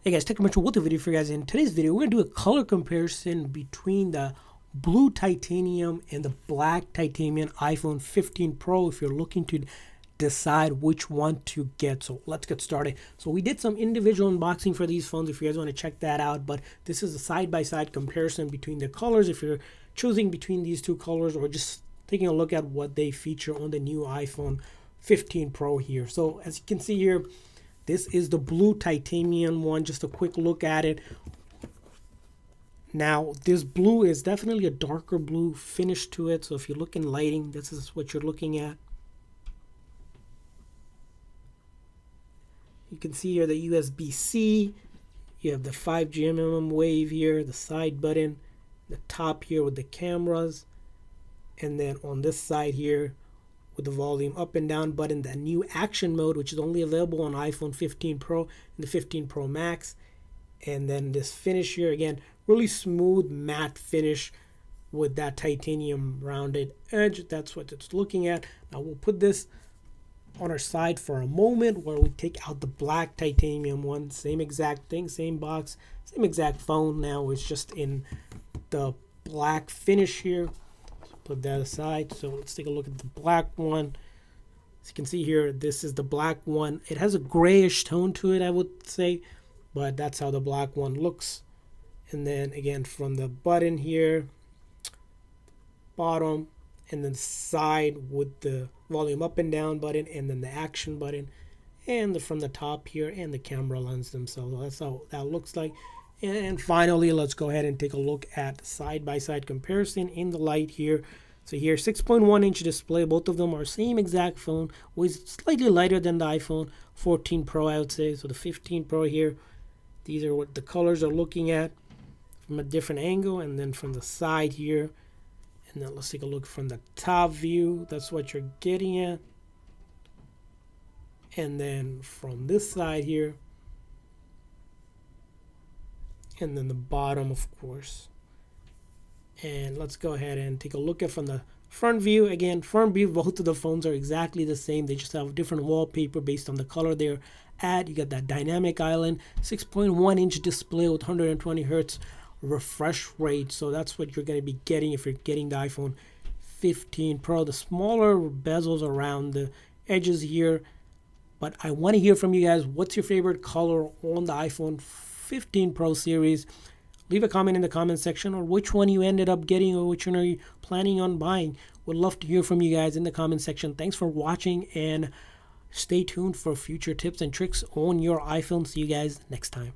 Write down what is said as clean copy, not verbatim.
Hey guys, Tech Metro with a video for you guys. In today's video, we're going to do a color comparison between the blue titanium and the black titanium iPhone 15 Pro if you're looking to decide which one to get. So let's get started. So we did some individual unboxing for these phones if you guys want to check that out, but this is a side-by-side comparison between the colors if you're choosing between these two colors or just taking a look at what they feature on the new iPhone 15 Pro here. So as you can see here, this is the blue titanium one. Just a quick look at it. Now, this blue is definitely a darker blue finish to it. So if you look in lighting, this is what you're looking at. You can see here the USB-C. You have the 5G mm wave here, the side button, the top here with the cameras. And then on this side here, with the volume up and down button, the new action mode, which is only available on iPhone 15 Pro and the 15 Pro Max. And then this finish here, again, really smooth matte finish with that titanium rounded edge. That's what it's looking at. Now we'll put this on our side for a moment where we take out the black titanium one. Same exact thing, same box, same exact phone. Now it's just in the black finish here. Put that aside. So let's take a look at the black one. As you can see here, this is the black one. It has a grayish tone to it, I would say, but that's how the black one looks. And then again, from the button here, bottom, and then side with the volume up and down button, and then the action button, and from the top here, and the camera lens themselves. That's how that looks like. And finally, let's go ahead and take a look at side-by-side comparison in the light here. So here, 6.1-inch display. Both of them are same exact phone, with slightly lighter than the iPhone 14 Pro, I would say. So the 15 Pro here, these are what the colors are looking at from a different angle, and then from the side here. And then let's take a look from the top view. That's what you're getting at. And then from this side here, and then the bottom, of course. And let's go ahead and take a look at from the front view. Again, front view, both of the phones are exactly the same. They just have different wallpaper based on the color they're at. You got that dynamic island, 6.1-inch display with 120 hertz refresh rate. So that's what you're going to be getting if you're getting the iPhone 15 Pro. The smaller bezels around the edges here. But I want to hear from you guys. What's your favorite color on the iPhone 15 Pro series? Leave a comment in the comment section, or which one you ended up getting, or which one are you planning on buying. Would love to hear from you guys in the comment section. Thanks for watching, and stay tuned for future tips and tricks on your iPhone. See you guys next time.